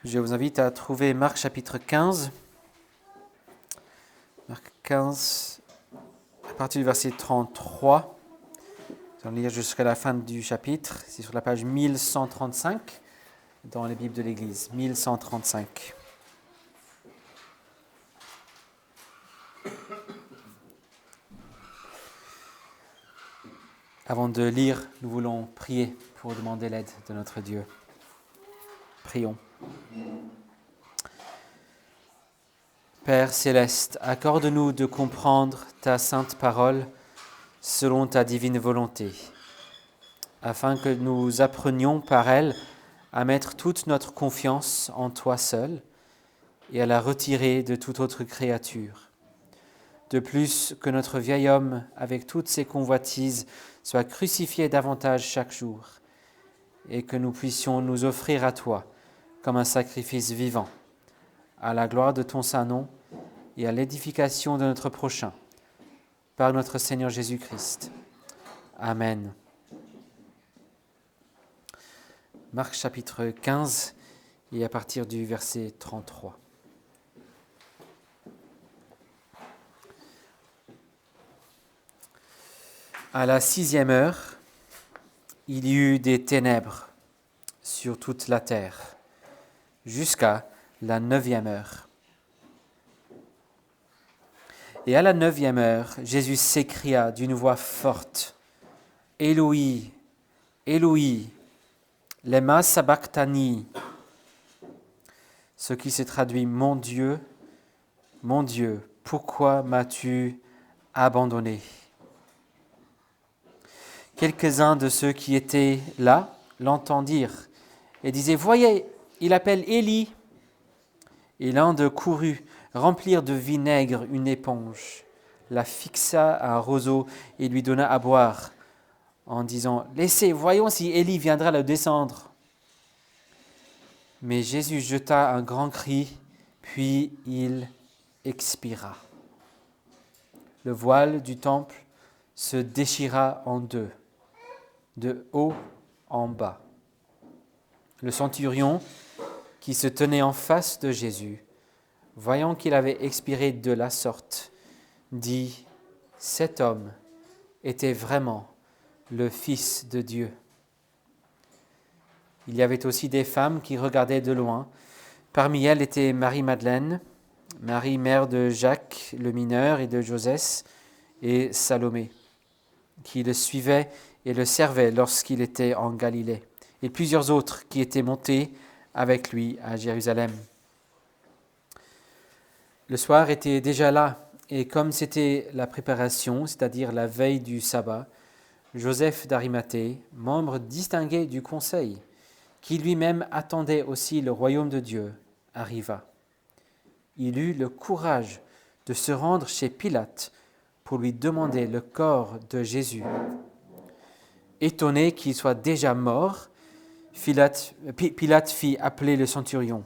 Je vous invite à trouver Marc chapitre 15. Marc 15, à partir du verset 33. Nous allons lire jusqu'à la fin du chapitre. C'est sur la page 1135 dans les Bibles de l'Église. 1135. Avant de lire, nous voulons prier pour demander l'aide de notre Dieu. Prions. Père céleste, accorde-nous de comprendre ta sainte parole selon ta divine volonté, afin que nous apprenions par elle à mettre toute notre confiance en toi seul et à la retirer de toute autre créature. De plus, que notre vieil homme, avec toutes ses convoitises, soit crucifié davantage chaque jour, et que nous puissions nous offrir à toi comme un sacrifice vivant, à la gloire de ton saint nom et à l'édification de notre prochain, par notre Seigneur Jésus-Christ. Amen. Marc chapitre 15 et à partir du verset 33. À la 6e heure, il y eut des ténèbres sur toute la terre, jusqu'à la 9e heure. Et à la 9e heure, Jésus s'écria d'une voix forte, « Éloi, Éloi, lema sabachthani » ce qui se traduit « Mon Dieu, pourquoi m'as-tu abandonné ?» Quelques-uns de ceux qui étaient là l'entendirent et disaient « Voyez, il appelle Élie !» Et l'un d'eux courut remplir de vinaigre une éponge, la fixa à un roseau et lui donna à boire, en disant « Laissez, voyons si Élie viendra le descendre. » Mais Jésus jeta un grand cri, puis il expira. Le voile du temple se déchira en deux, de haut en bas. Le centurion, qui se tenait en face de Jésus, voyant qu'il avait expiré de la sorte, dit « Cet homme était vraiment le Fils de Dieu. » Il y avait aussi des femmes qui regardaient de loin. Parmi elles était Marie-Madeleine, Marie, mère de Jacques le mineur et de Josès, et Salomé, qui le suivaient et le servaient lorsqu'il était en Galilée, et plusieurs autres qui étaient montés avec lui à Jérusalem. Le soir était déjà là, et comme c'était la préparation, c'est-à-dire la veille du sabbat, Joseph d'Arimathée, membre distingué du conseil, qui lui-même attendait aussi le royaume de Dieu, arriva. Il eut le courage de se rendre chez Pilate pour lui demander le corps de Jésus. Étonné qu'il soit déjà mort, Pilate fit appeler le centurion.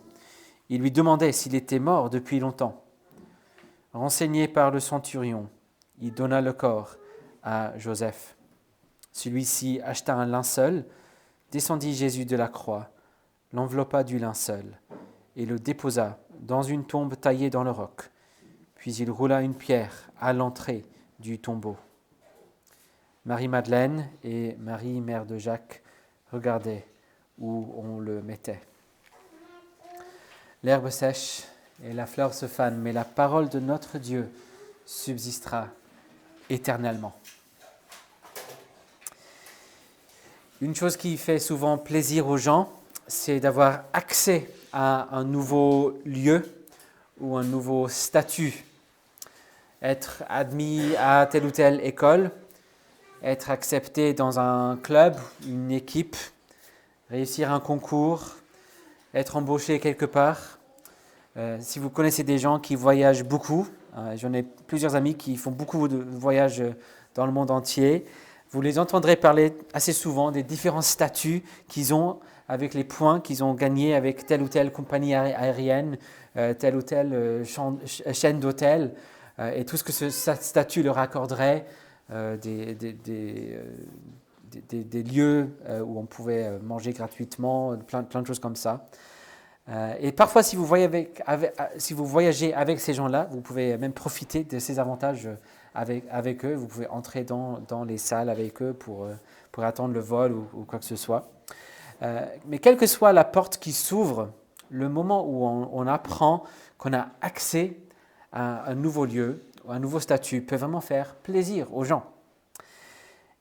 Il lui demandait s'il était mort depuis longtemps. Renseigné par le centurion, il donna le corps à Joseph. Celui-ci acheta un linceul, descendit Jésus de la croix, l'enveloppa du linceul et le déposa dans une tombe taillée dans le roc. Puis il roula une pierre à l'entrée du tombeau. Marie-Madeleine et Marie, mère de Jacques, regardaient où on le mettait. L'herbe sèche et la fleur se fanent, mais la parole de notre Dieu subsistera éternellement. Une chose qui fait souvent plaisir aux gens, c'est d'avoir accès à un nouveau lieu ou un nouveau statut. Être admis à telle ou telle école, être accepté dans un club, une équipe, réussir un concours, être embauché quelque part. Si vous connaissez des gens qui voyagent beaucoup, j'en ai plusieurs amis qui font beaucoup de voyages dans le monde entier, vous les entendrez parler assez souvent des différents statuts qu'ils ont avec les points qu'ils ont gagnés avec telle ou telle compagnie aérienne, telle ou telle chaîne d'hôtels, et tout ce que ce statut leur accorderait, des lieux où on pouvait manger gratuitement, plein de choses comme ça. Et parfois, si vous voyagez avec ces gens-là, vous pouvez même profiter de ces avantages avec eux. Vous pouvez entrer dans les salles avec eux pour attendre le vol ou quoi que ce soit. Mais quelle que soit la porte qui s'ouvre, le moment où on apprend qu'on a accès à un nouveau lieu, un nouveau statut, peut vraiment faire plaisir aux gens.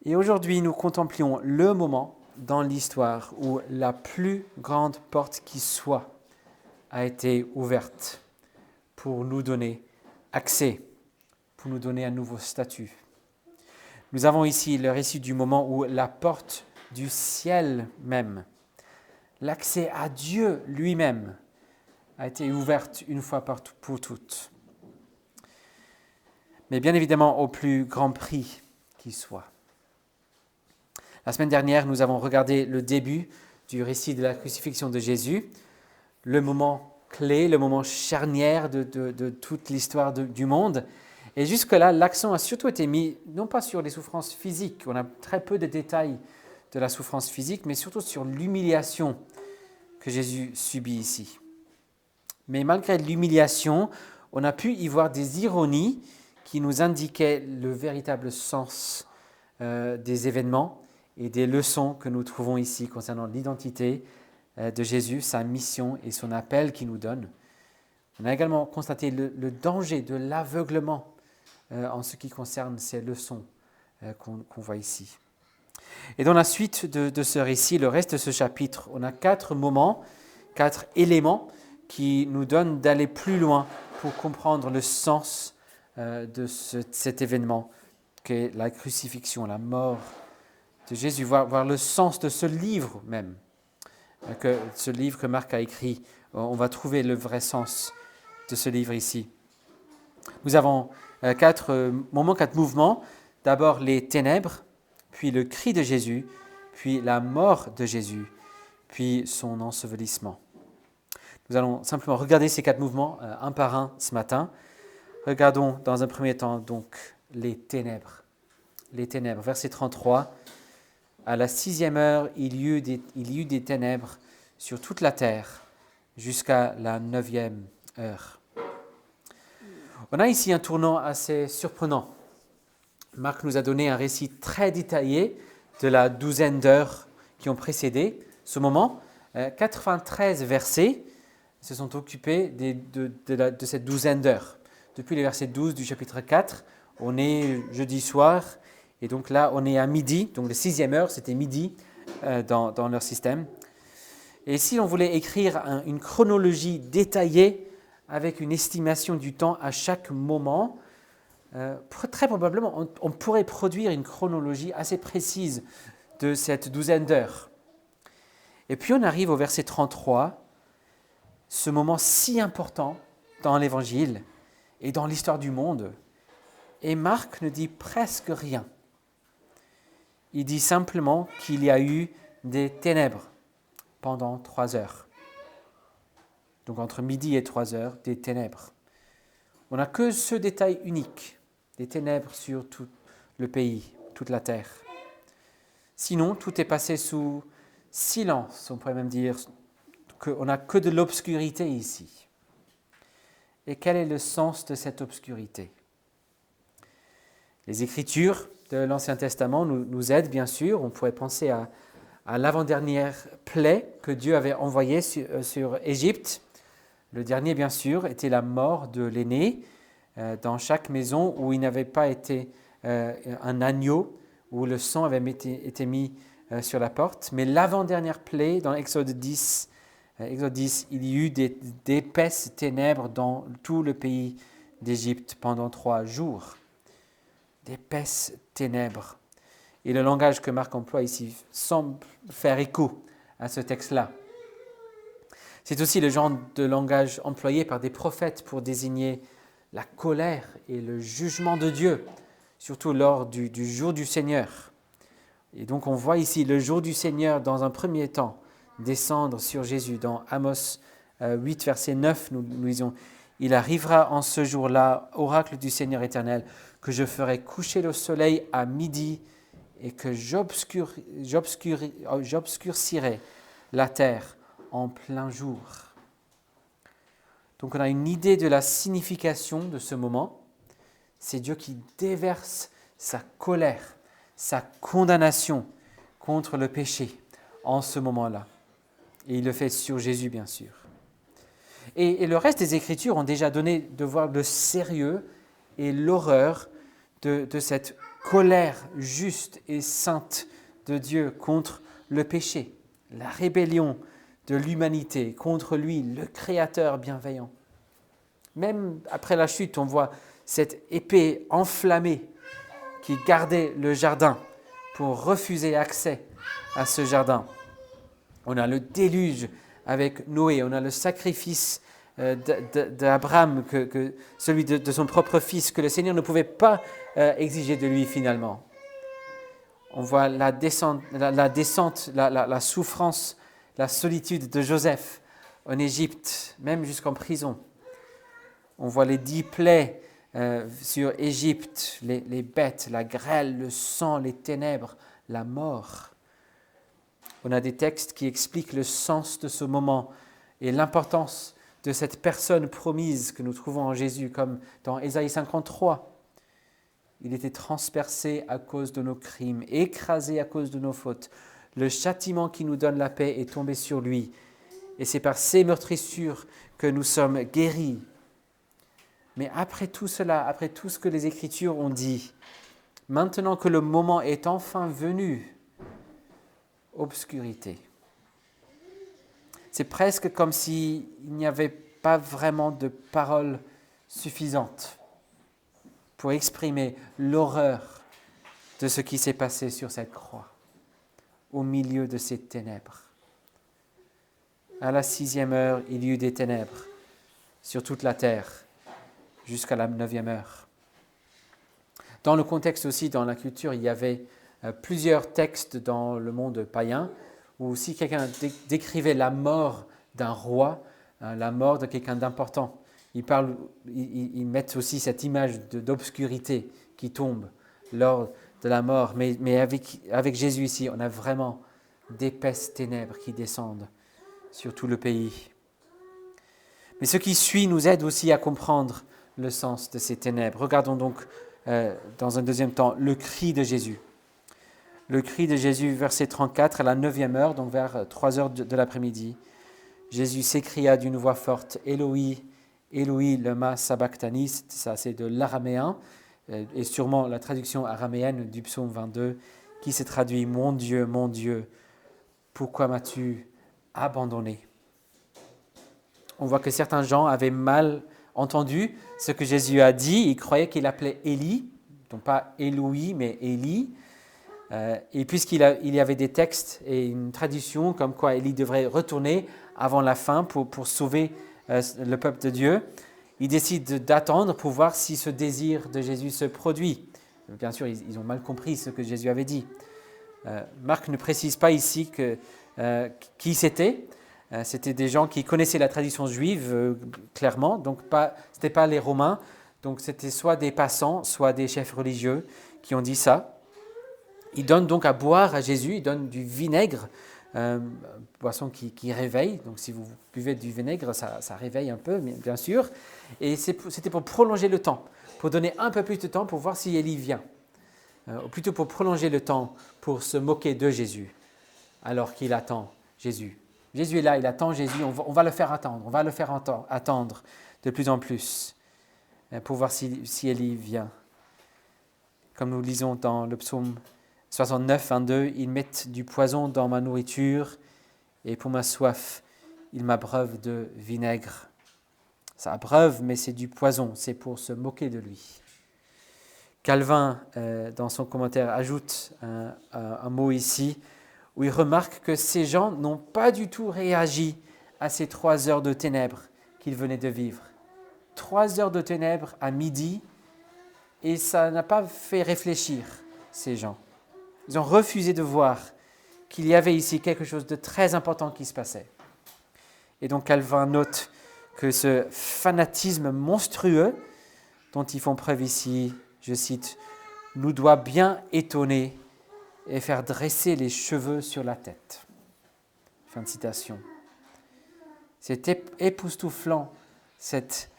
Et aujourd'hui, nous contemplions le moment dans l'histoire où la plus grande porte qui soit a été ouverte pour nous donner accès, pour nous donner un nouveau statut. Nous avons ici le récit du moment où la porte du ciel même, l'accès à Dieu lui-même, a été ouverte une fois pour toutes. Mais bien évidemment au plus grand prix qui soit. La semaine dernière, nous avons regardé le début du récit de la crucifixion de Jésus, le moment clé, le moment charnière de toute l'histoire du monde. Et jusque-là, l'accent a surtout été mis, non pas sur les souffrances physiques, on a très peu de détails de la souffrance physique, mais surtout sur l'humiliation que Jésus subit ici. Mais malgré l'humiliation, on a pu y voir des ironies qui nous indiquaient le véritable sens des événements et des leçons que nous trouvons ici concernant l'identité de Jésus, sa mission et son appel qu'il nous donne. On a également constaté le danger de l'aveuglement en ce qui concerne ces leçons qu'on voit ici. Et dans la suite de ce récit, le reste de ce chapitre, on a 4 moments, 4 éléments qui nous donnent d'aller plus loin pour comprendre le sens de cet événement qu'est la crucifixion, la mort de Jésus, voir le sens de ce livre même, ce livre que Marc a écrit. On va trouver le vrai sens de ce livre ici. Nous avons 4 moments, 4 mouvements. D'abord les ténèbres, puis le cri de Jésus, puis la mort de Jésus, puis son ensevelissement. Nous allons simplement regarder ces 4 mouvements un par un ce matin. Regardons dans un premier temps donc les ténèbres. Les ténèbres, verset 33. À la 6e heure, il y eut des ténèbres sur toute la terre jusqu'à la 9e heure. On a ici un tournant assez surprenant. Marc nous a donné un récit très détaillé de la 12aine d'heures qui ont précédé ce moment. 93 versets se sont occupés de cette 12aine d'heures. Depuis le verset 12 du chapitre 4, on est jeudi soir, et donc là on est à midi, donc la 6e heure c'était midi dans leur système. Et si on voulait écrire une chronologie détaillée avec une estimation du temps à chaque moment, très probablement on pourrait produire une chronologie assez précise de cette 12aine d'heures. Et puis on arrive au verset 33, ce moment si important dans l'Évangile et dans l'histoire du monde. Et Marc ne dit presque rien. Il dit simplement qu'il y a eu des ténèbres pendant 3 heures. Donc entre midi et 3 heures, des ténèbres. On n'a que ce détail unique, des ténèbres sur tout le pays, toute la terre. Sinon, tout est passé sous silence, on pourrait même dire qu'on n'a que de l'obscurité ici. Et quel est le sens de cette obscurité ? Les Écritures de l'Ancien Testament nous aident, bien sûr. On pourrait penser à l'avant-dernière plaie que Dieu avait envoyée sur Égypte. Le dernier, bien sûr, était la mort de l'aîné dans chaque maison où il n'avait pas été un agneau, où le sang avait été mis sur la porte. Mais l'avant-dernière plaie, dans Exode 10, il y eut d'épaisses ténèbres dans tout le pays d'Égypte pendant 3 jours. D'épaisses ténèbres. Et le langage que Marc emploie ici semble faire écho à ce texte-là. C'est aussi le genre de langage employé par des prophètes pour désigner la colère et le jugement de Dieu, surtout lors du jour du Seigneur. Et donc on voit ici le jour du Seigneur dans un premier temps descendre sur Jésus. Dans Amos 8, verset 9, nous lisons « Il arrivera en ce jour-là, oracle du Seigneur éternel, que je ferai coucher le soleil à midi et que j'obscurcirai la terre en plein jour. » Donc on a une idée de la signification de ce moment. C'est Dieu qui déverse sa colère, sa condamnation contre le péché en ce moment-là. Et il le fait sur Jésus, bien sûr. Et le reste des Écritures ont déjà donné de voir le sérieux et l'horreur de cette colère juste et sainte de Dieu contre le péché, la rébellion de l'humanité contre lui, le Créateur bienveillant. Même après la chute, on voit cette épée enflammée qui gardait le jardin pour refuser accès à ce jardin. On a le déluge avec Noé, on a le sacrifice d'Abraham, celui de son propre fils, que le Seigneur ne pouvait pas exiger de lui finalement. On voit la descente, la souffrance, la solitude de Joseph en Égypte, même jusqu'en prison. On voit les 10 plaies sur Égypte, les bêtes, la grêle, le sang, les ténèbres, la mort. On a des textes qui expliquent le sens de ce moment et l'importance de cette personne promise que nous trouvons en Jésus, comme dans Ésaïe 53. Il était transpercé à cause de nos crimes, écrasé à cause de nos fautes. Le châtiment qui nous donne la paix est tombé sur lui. Et c'est par ses meurtrissures que nous sommes guéris. Mais après tout cela, après tout ce que les Écritures ont dit, maintenant que le moment est enfin venu, obscurité. C'est presque comme s'il n'y avait pas vraiment de paroles suffisantes pour exprimer l'horreur de ce qui s'est passé sur cette croix, au milieu de ces ténèbres. À la 6e heure, il y eut des ténèbres sur toute la terre, jusqu'à la 9e heure. Dans le contexte aussi, dans la culture, il y avait plusieurs textes dans le monde païen où si quelqu'un décrivait la mort d'un roi, la mort de quelqu'un d'important, ils mettent aussi cette image d'obscurité qui tombe lors de la mort. Mais avec Jésus ici, on a vraiment d'épaisses ténèbres qui descendent sur tout le pays. Mais ce qui suit nous aide aussi à comprendre le sens de ces ténèbres. Regardons donc dans un deuxième temps le cri de Jésus. Le cri de Jésus, verset 34, à la 9e heure, donc vers 3 heures de l'après-midi. Jésus s'écria d'une voix forte, « Eloi, Eloi, lema sabachthani », ça c'est de l'araméen, et sûrement la traduction araméenne du psaume 22, qui se traduit « Mon Dieu, pourquoi m'as-tu abandonné ?» On voit que certains gens avaient mal entendu ce que Jésus a dit. Ils croyaient qu'il appelait Élie, donc pas Eloi, mais Élie. Et puisqu'il y avait des textes et une tradition comme quoi Élie devrait retourner avant la fin pour sauver le peuple de Dieu, il décide d'attendre pour voir si ce désir de Jésus se produit. Bien sûr, ils ont mal compris ce que Jésus avait dit. Marc ne précise pas ici qui c'était. C'était des gens qui connaissaient la tradition juive clairement, donc ce n'était pas les Romains, donc c'était soit des passants, soit des chefs religieux qui ont dit ça. Ils donnent donc à boire à Jésus, ils donnent du vinaigre, boisson qui réveille. Donc si vous buvez du vinaigre, ça réveille un peu, bien sûr. Et c'était pour prolonger le temps, pour donner un peu plus de temps pour voir si Élie vient. Ou plutôt pour prolonger le temps, pour se moquer de Jésus, alors qu'il attend Jésus. Jésus est là, il attend Jésus, on va le faire attendre, on va le faire attendre de plus en plus, pour voir si Élie vient. Comme nous lisons dans le psaume 69, 22, « Ils mettent du poison dans ma nourriture, et pour ma soif, ils m'abreuvent de vinaigre. » Ça abreuve, mais c'est du poison, c'est pour se moquer de lui. Calvin, dans son commentaire, ajoute un mot ici, où il remarque que ces gens n'ont pas du tout réagi à ces 3 heures de ténèbres qu'ils venaient de vivre. 3 heures de ténèbres à midi, et ça n'a pas fait réfléchir ces gens. Ils ont refusé de voir qu'il y avait ici quelque chose de très important qui se passait. Et donc Calvin note que ce fanatisme monstrueux dont ils font preuve ici, je cite, « nous doit bien étonner et faire dresser les cheveux sur la tête. » Fin de citation. C'est époustouflant cette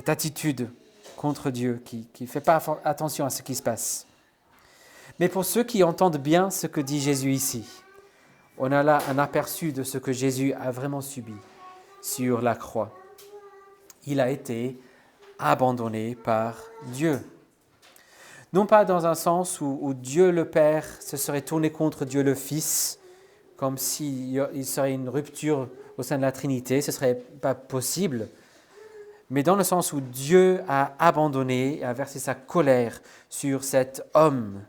attitude contre Dieu qui ne fait pas attention à ce qui se passe. Mais pour ceux qui entendent bien ce que dit Jésus ici, on a là un aperçu de ce que Jésus a vraiment subi sur la croix. Il a été abandonné par Dieu. Non pas dans un sens où Dieu le Père se serait tourné contre Dieu le Fils, comme s'il serait une rupture au sein de la Trinité, ce ne serait pas possible, mais dans le sens où Dieu a abandonné et a versé sa colère sur cet homme,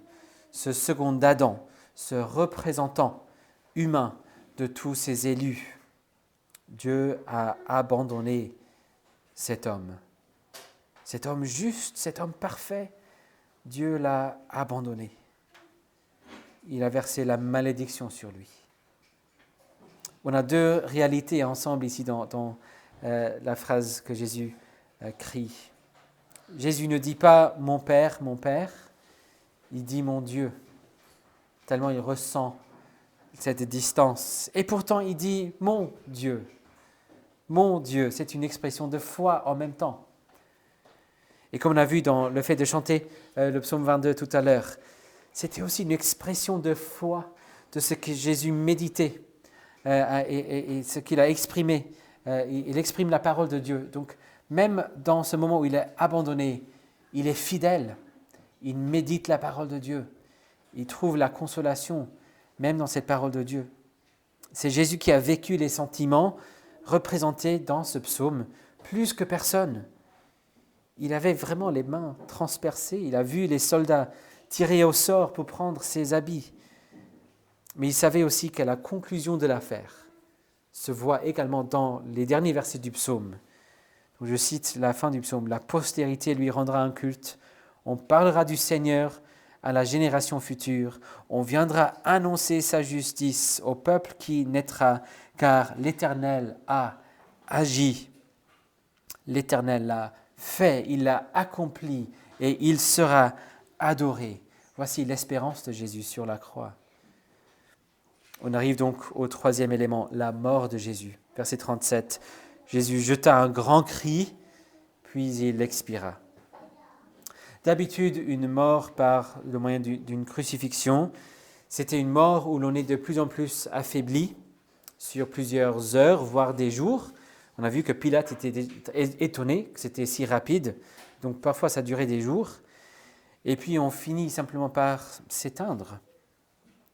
ce second Adam, ce représentant humain de tous ses élus. Dieu a abandonné cet homme juste, cet homme parfait. Dieu l'a abandonné. Il a versé la malédiction sur lui. On a deux réalités ensemble ici dans la phrase que Jésus crie. Jésus ne dit pas mon Père, il dit mon Dieu, tellement il ressent cette distance. Et pourtant il dit mon Dieu, c'est une expression de foi en même temps. Et comme on a vu dans le fait de chanter le psaume 22 tout à l'heure, c'était aussi une expression de foi de ce que Jésus méditait et ce qu'il a exprimé. Il exprime la parole de Dieu. Donc, même dans ce moment où il est abandonné, il est fidèle. Il médite la parole de Dieu. Il trouve la consolation, même dans cette parole de Dieu. C'est Jésus qui a vécu les sentiments représentés dans ce psaume, plus que personne. Il avait vraiment les mains transpercées. Il a vu les soldats tirer au sort pour prendre ses habits. Mais il savait aussi qu'à la conclusion de l'affaire se voit également dans les derniers versets du psaume. Donc je cite la fin du psaume. « La postérité lui rendra un culte. On parlera du Seigneur à la génération future. On viendra annoncer sa justice au peuple qui naîtra, car l'Éternel a agi. L'Éternel l'a fait, il l'a accompli et il sera adoré. » Voici l'espérance de Jésus sur la croix. On arrive donc au troisième élément, la mort de Jésus. Verset 37. Jésus jeta un grand cri, puis il expira. D'habitude, une mort par le moyen d'une crucifixion, c'était une mort où l'on est de plus en plus affaibli sur plusieurs heures, voire des jours. On a vu que Pilate était étonné que c'était si rapide, donc parfois ça durait des jours. Et puis on finit simplement par s'éteindre.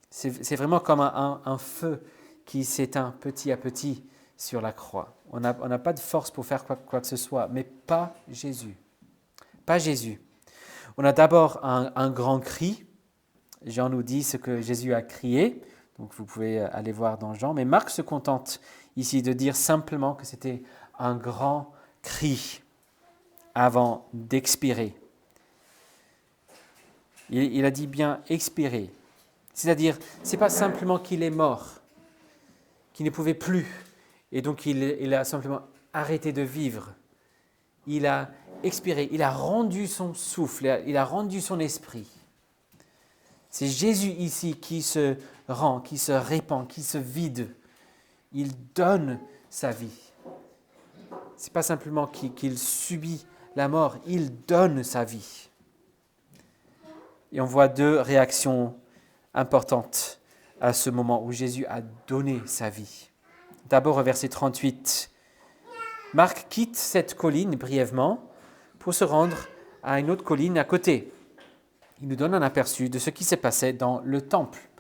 C'est vraiment comme un feu qui s'éteint petit à petit sur la croix. On n'a pas de force pour faire quoi que ce soit, mais pas Jésus. Pas Jésus. On a d'abord un grand cri. Jean nous dit ce que Jésus a crié, donc vous pouvez aller voir dans Jean. Mais Marc se contente ici de dire simplement que c'était un grand cri avant d'expirer. Il a dit bien expirer. C'est-à-dire, ce n'est pas simplement qu'il est mort, qu'il ne pouvait plus, et donc il a simplement arrêté de vivre. Il a expiré, il a rendu son souffle, il a rendu son esprit. C'est Jésus ici qui se rend, qui se répand, qui se vide. Il donne sa vie. Ce n'est pas simplement qu'il subit la mort, il donne sa vie. Et on voit deux réactions importante à ce moment où Jésus a donné sa vie. D'abord au verset 38, Marc quitte cette colline brièvement pour se rendre à une autre colline à côté. Il nous donne un aperçu de ce qui s'est passé dans le temple.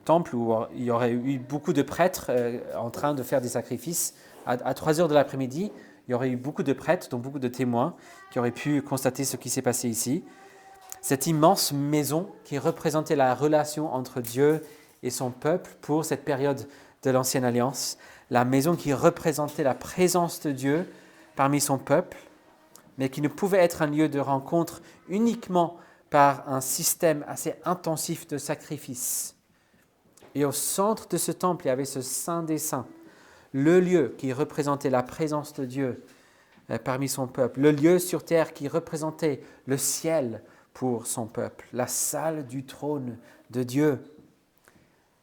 Temple où il y aurait eu beaucoup de prêtres en train de faire des sacrifices. À 3 heures de l'après-midi, il y aurait eu beaucoup de prêtres, donc beaucoup de témoins qui auraient pu constater ce qui s'est passé ici. Cette immense maison qui représentait la relation entre Dieu et son peuple pour cette période de l'Ancienne Alliance, la maison qui représentait la présence de Dieu parmi son peuple, mais qui ne pouvait être un lieu de rencontre uniquement par un système assez intensif de sacrifices. Et au centre de ce temple, il y avait ce Saint des Saints, le lieu qui représentait la présence de Dieu parmi son peuple, le lieu sur terre qui représentait le ciel pour son peuple, la salle du trône de Dieu.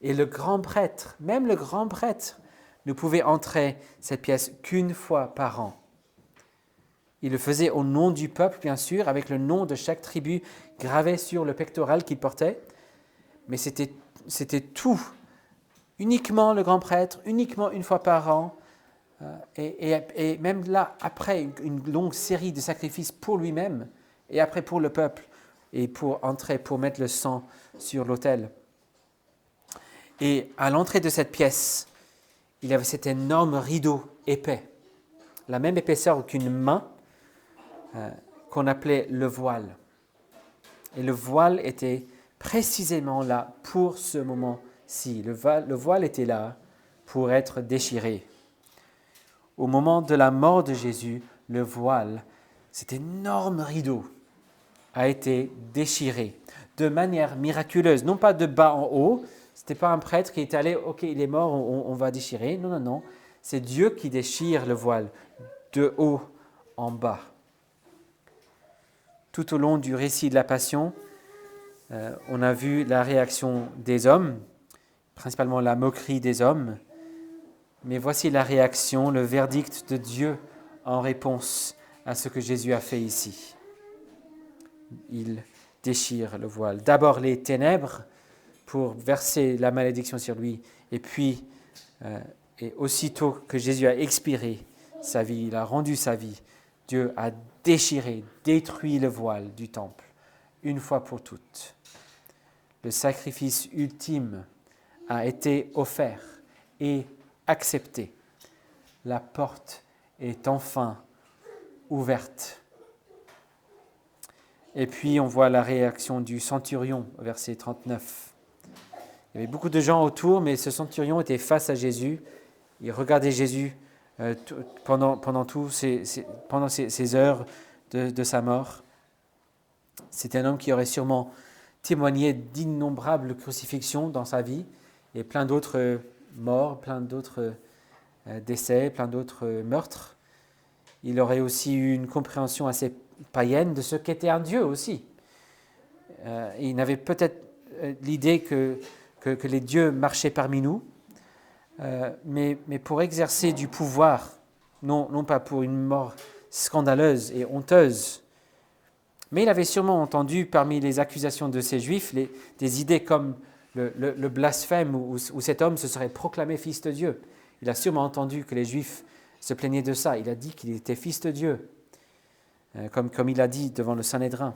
Et le grand prêtre, même le grand prêtre, ne pouvait entrer cette pièce qu'une fois par an. Il le faisait au nom du peuple, bien sûr, avec le nom de chaque tribu gravé sur le pectoral qu'il portait. Mais c'était tout. Uniquement le grand prêtre, uniquement une fois par an. Et même là, après une longue série de sacrifices pour lui-même, et après pour le peuple, et pour entrer, pour mettre le sang sur l'autel. Et à l'entrée de cette pièce, il y avait cet énorme rideau épais, la même épaisseur qu'une main, qu'on appelait le voile. Et le voile était précisément là pour ce moment-ci. Le voile était là pour être déchiré. Au moment de la mort de Jésus, le voile, cet énorme rideau, a été déchiré de manière miraculeuse, non pas de bas en haut. Ce n'était pas un prêtre qui est allé, ok, il est mort, on va déchirer. Non, non, non. C'est Dieu qui déchire le voile de haut en bas. Tout au long du récit de la Passion, on a vu la réaction des hommes, principalement la moquerie des hommes. Mais voici la réaction, le verdict de Dieu en réponse à ce que Jésus a fait ici. Il déchire le voile. D'abord les ténèbres pour verser la malédiction sur lui, et puis, et aussitôt que Jésus a expiré sa vie, il a rendu sa vie, Dieu a déchiré, détruit le voile du temple, une fois pour toutes. Le sacrifice ultime a été offert et accepté. La porte est enfin ouverte. Et puis on voit la réaction du centurion, verset 39. Il y avait beaucoup de gens autour, mais ce centurion était face à Jésus. Il regardait Jésus pendant ces heures de sa mort. C'était un homme qui aurait sûrement témoigné d'innombrables crucifixions dans sa vie, et plein d'autres morts, plein d'autres décès, plein d'autres meurtres. Il aurait aussi eu une compréhension assez païenne de ce qu'était un Dieu aussi. Il avait peut-être l'idée que les dieux marchaient parmi nous, mais pour exercer du pouvoir, non pas pour une mort scandaleuse et honteuse. Mais il avait sûrement entendu parmi les accusations de ces Juifs des idées comme le blasphème où cet homme se serait proclamé fils de Dieu. Il a sûrement entendu que les Juifs se plaignaient de ça. Il a dit qu'il était fils de Dieu, comme il a dit devant le Sanhédrin.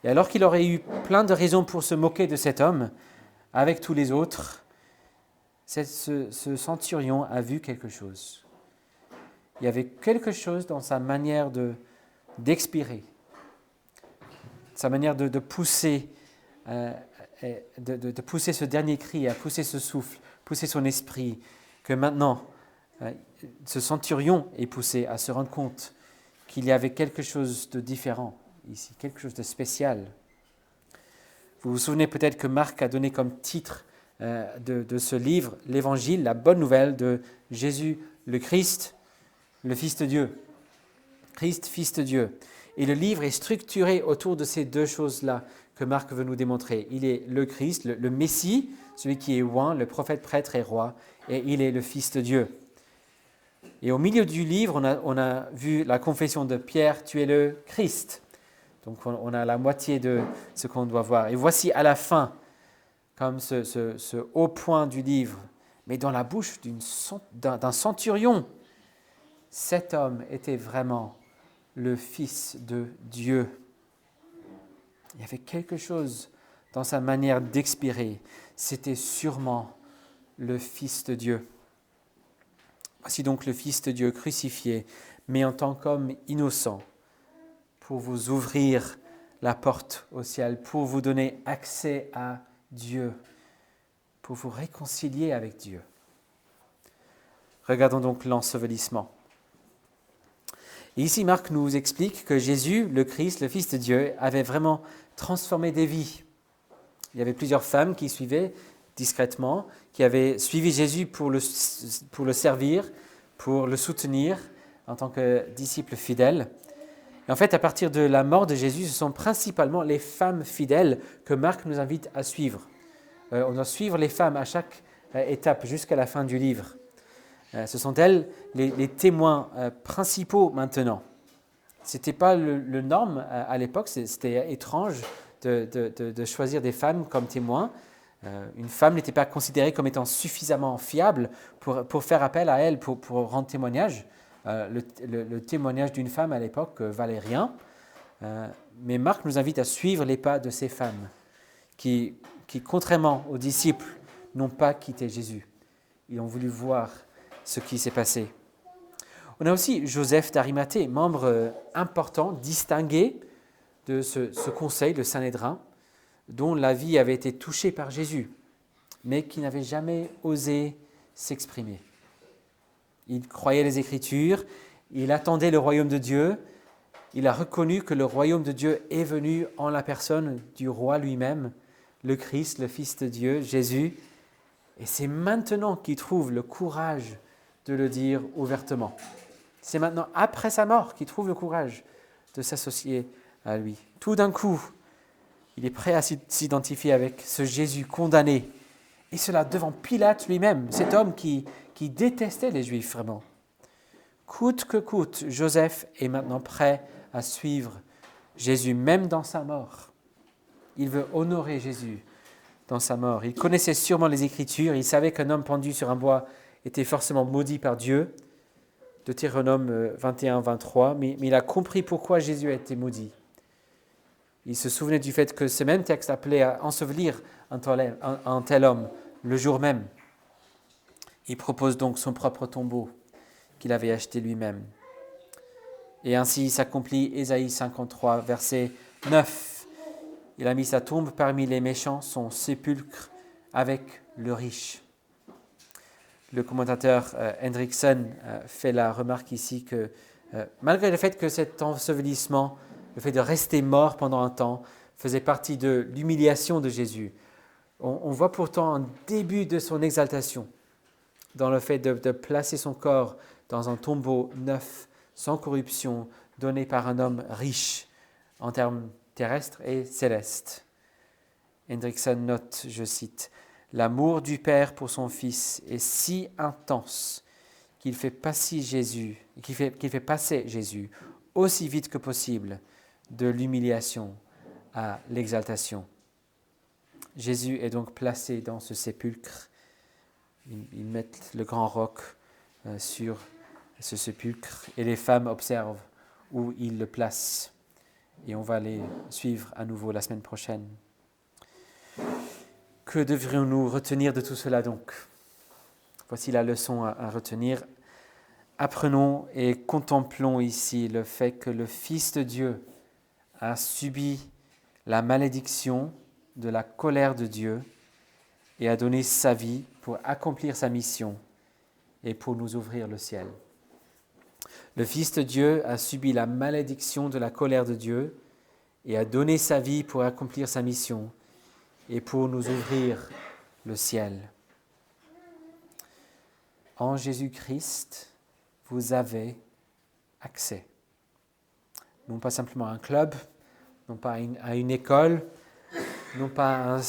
Et alors qu'il aurait eu plein de raisons pour se moquer de cet homme, avec tous les autres, ce centurion a vu quelque chose. Il y avait quelque chose dans sa manière d'expirer, sa manière de pousser, de pousser ce dernier cri, à pousser ce souffle, pousser son esprit, que maintenant, ce centurion est poussé à se rendre compte qu'il y avait quelque chose de différent ici, quelque chose de spécial. Vous vous souvenez peut-être que Marc a donné comme titre de ce livre, l'Évangile, la bonne nouvelle de Jésus le Christ, le Fils de Dieu. Christ, Fils de Dieu. Et le livre est structuré autour de ces deux choses-là que Marc veut nous démontrer. Il est le Christ, le Messie, celui qui est oint, le prophète, prêtre et roi, et il est le Fils de Dieu. Et au milieu du livre, on a vu la confession de Pierre, tu es le Christ. Donc on a la moitié de ce qu'on doit voir. Et voici à la fin, comme ce haut point du livre, mais dans la bouche d'un centurion, cet homme était vraiment le Fils de Dieu. Il y avait quelque chose dans sa manière d'expirer. C'était sûrement le Fils de Dieu. Voici donc le Fils de Dieu crucifié, mais en tant qu'homme innocent, pour vous ouvrir la porte au ciel, pour vous donner accès à Dieu, pour vous réconcilier avec Dieu. Regardons donc l'ensevelissement. Et ici, Marc nous explique que Jésus, le Christ, le Fils de Dieu, avait vraiment transformé des vies. Il y avait plusieurs femmes qui suivaient discrètement, qui avaient suivi Jésus pour le servir, pour le soutenir en tant que disciple fidèle. Et en fait, à partir de la mort de Jésus, ce sont principalement les femmes fidèles que Marc nous invite à suivre. On doit suivre les femmes à chaque étape jusqu'à la fin du livre. Ce sont elles les témoins principaux maintenant. Ce n'était pas le norme à l'époque, c'était étrange de choisir des femmes comme témoins. Une femme n'était pas considérée comme étant suffisamment fiable pour faire appel à elle, pour rendre témoignage. Le témoignage d'une femme à l'époque valait rien. Mais Marc nous invite à suivre les pas de ces femmes qui, contrairement aux disciples, n'ont pas quitté Jésus. Ils ont voulu voir ce qui s'est passé. On a aussi Joseph d'Arimathée, membre important, distingué de ce conseil, le Sanhédrin, dont la vie avait été touchée par Jésus, mais qui n'avait jamais osé s'exprimer. Il croyait les Écritures, il attendait le royaume de Dieu, il a reconnu que le royaume de Dieu est venu en la personne du roi lui-même, le Christ, le Fils de Dieu, Jésus, et c'est maintenant qu'il trouve le courage de le dire ouvertement. C'est maintenant, après sa mort, qu'il trouve le courage de s'associer à lui. Tout d'un coup, il est prêt à s'identifier avec ce Jésus condamné, et cela devant Pilate lui-même, cet homme qui détestait les Juifs vraiment. Coûte que coûte, Joseph est maintenant prêt à suivre Jésus, même dans sa mort. Il veut honorer Jésus dans sa mort. Il connaissait sûrement les Écritures, il savait qu'un homme pendu sur un bois était forcément maudit par Dieu, Deutéronome 21-23, mais il a compris pourquoi Jésus a été maudit. Il se souvenait du fait que ce même texte appelait à ensevelir un tel homme le jour même. Il propose donc son propre tombeau qu'il avait acheté lui-même. Et ainsi s'accomplit Ésaïe 53, verset 9. Il a mis sa tombe parmi les méchants, son sépulcre avec le riche. Le commentateur Hendrickson fait la remarque ici que malgré le fait que cet ensevelissement, le fait de rester mort pendant un temps, faisait partie de l'humiliation de Jésus, on voit pourtant un début de son exaltation dans le fait de placer son corps dans un tombeau neuf, sans corruption, donné par un homme riche en termes terrestres et célestes. Hendrickson note, je cite, « L'amour du Père pour son Fils est si intense qu'il fait passer Jésus aussi vite que possible de l'humiliation à l'exaltation. » Jésus est donc placé dans ce sépulcre. Ils mettent le grand roc sur ce sépulcre et les femmes observent où ils le placent. Et on va les suivre à nouveau la semaine prochaine. Que devrions-nous retenir de tout cela donc ? Voici la leçon à retenir. Apprenons et contemplons ici le fait que le Fils de Dieu a subi la malédiction de la colère de Dieu et a donné sa vie pour accomplir sa mission et pour nous ouvrir le ciel. Le Fils de Dieu a subi la malédiction de la colère de Dieu et a donné sa vie pour accomplir sa mission et pour nous ouvrir le ciel. En Jésus-Christ, vous avez accès. Non pas simplement à un club, non pas à une école, non pas à un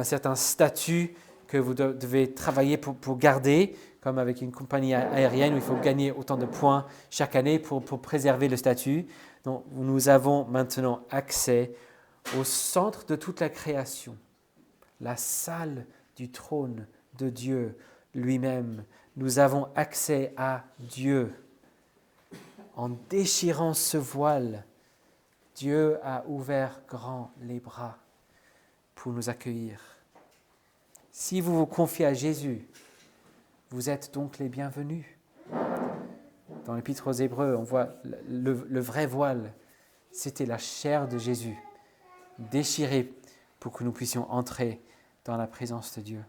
certain statut que vous devez travailler pour garder, comme avec une compagnie aérienne où il faut gagner autant de points chaque année pour préserver le statut. Donc, nous avons maintenant accès au centre de toute la création, la salle du trône de Dieu lui-même. Nous avons accès à Dieu. En déchirant ce voile, Dieu a ouvert grand les bras pour nous accueillir. Si vous vous confiez à Jésus, vous êtes donc les bienvenus. Dans l'Épître aux Hébreux, on voit le vrai voile, c'était la chair de Jésus, déchirée pour que nous puissions entrer dans la présence de Dieu.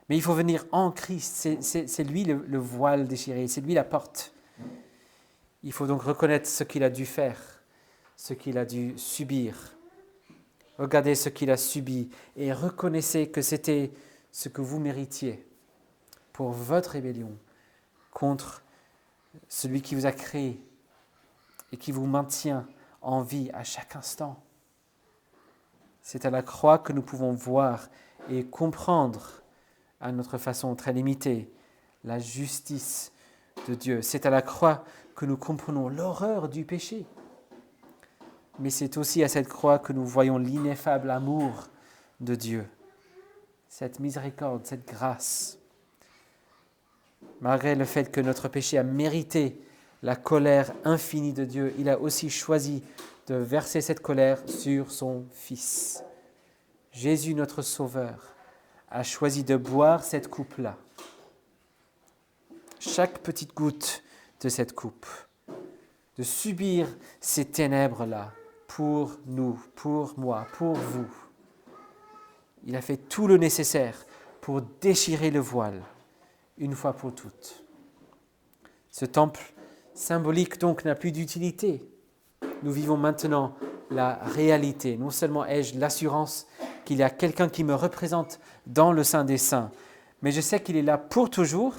Mais il faut venir en Christ, c'est lui le voile déchiré, c'est lui la porte. Il faut donc reconnaître ce qu'il a dû faire, ce qu'il a dû subir. Regardez ce qu'il a subi et reconnaissez que c'était ce que vous méritiez pour votre rébellion contre celui qui vous a créé et qui vous maintient en vie à chaque instant. C'est à la croix que nous pouvons voir et comprendre, à notre façon très limitée, la justice de Dieu. C'est à la croix que nous comprenons l'horreur du péché. Mais c'est aussi à cette croix que nous voyons l'ineffable amour de Dieu, cette miséricorde, cette grâce. Malgré le fait que notre péché a mérité la colère infinie de Dieu, il a aussi choisi de verser cette colère sur son Fils. Jésus, notre Sauveur, a choisi de boire cette coupe-là. Chaque petite goutte de cette coupe, de subir ces ténèbres-là pour nous, pour moi, pour vous. Il a fait tout le nécessaire pour déchirer le voile, une fois pour toutes. Ce temple symbolique donc n'a plus d'utilité. Nous vivons maintenant la réalité. Non seulement ai-je l'assurance qu'il y a quelqu'un qui me représente dans le Saint des Saints, mais je sais qu'il est là pour toujours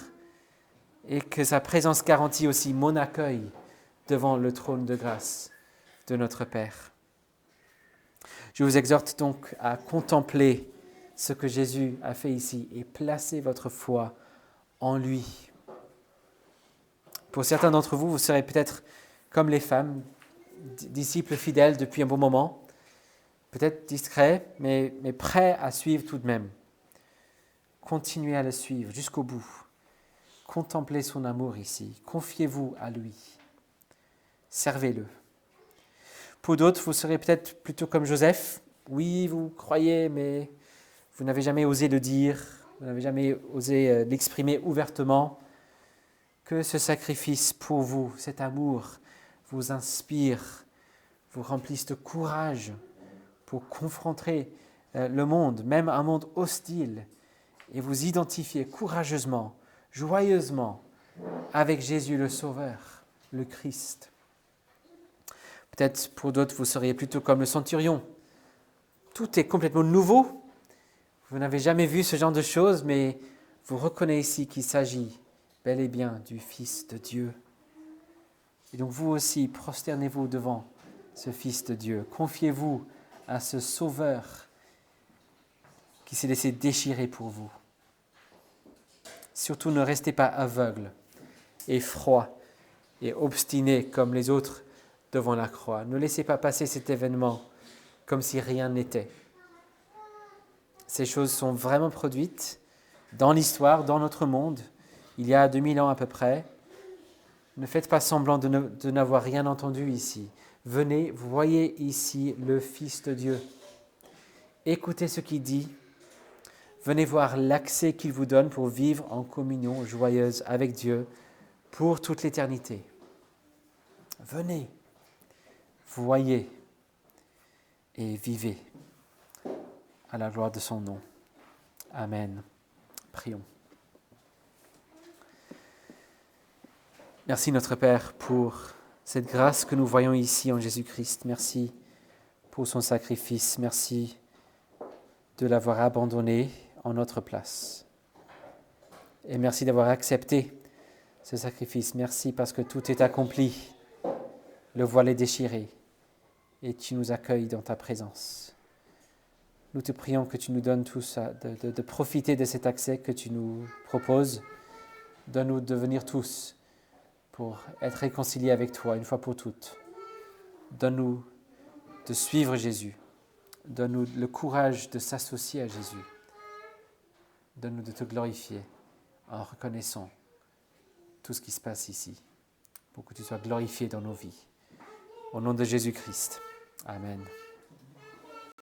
et que sa présence garantit aussi mon accueil devant le trône de grâce de notre Père. Je vous exhorte donc à contempler ce que Jésus a fait ici et placer votre foi en lui. Pour certains d'entre vous, vous serez peut-être comme les femmes, disciples fidèles depuis un bon moment, peut-être discrets, mais prêts à suivre tout de même. Continuez à le suivre jusqu'au bout. Contemplez son amour ici. Confiez-vous à lui. Servez-le. Pour d'autres, vous serez peut-être plutôt comme Joseph. Oui, vous croyez, mais vous n'avez jamais osé le dire, vous n'avez jamais osé l'exprimer ouvertement. Que ce sacrifice pour vous, cet amour, vous inspire, vous remplisse de courage pour confronter le monde, même un monde hostile, et vous identifier courageusement, joyeusement avec Jésus le Sauveur, le Christ. Peut-être pour d'autres, vous seriez plutôt comme le centurion. Tout est complètement nouveau. Vous n'avez jamais vu ce genre de choses, mais vous reconnaissez ici qu'il s'agit bel et bien du Fils de Dieu. Et donc vous aussi, prosternez-vous devant ce Fils de Dieu. Confiez-vous à ce Sauveur qui s'est laissé déchirer pour vous. Surtout ne restez pas aveugles et froids et obstinés comme les autres devant la croix. Ne laissez pas passer cet événement comme si rien n'était. Ces choses sont vraiment produites dans l'histoire, dans notre monde, il y a 2000 ans à peu près. Ne faites pas semblant de n'avoir rien entendu ici. Venez, voyez ici le Fils de Dieu. Écoutez ce qu'il dit. Venez voir l'accès qu'il vous donne pour vivre en communion joyeuse avec Dieu pour toute l'éternité. Venez, voyez et vivez à la gloire de son nom. Amen. Prions. Merci notre Père pour cette grâce que nous voyons ici en Jésus-Christ. Merci pour son sacrifice. Merci de l'avoir abandonné en notre place. Et merci d'avoir accepté ce sacrifice. Merci parce que tout est accompli. Le voile est déchiré et tu nous accueilles dans ta présence. Nous te prions que tu nous donnes tous de profiter de cet accès que tu nous proposes. Donne-nous de venir tous pour être réconciliés avec toi une fois pour toutes. Donne-nous de suivre Jésus. Donne-nous le courage de s'associer à Jésus. Donne-nous de te glorifier en reconnaissant tout ce qui se passe ici, pour que tu sois glorifié dans nos vies. Au nom de Jésus-Christ. Amen.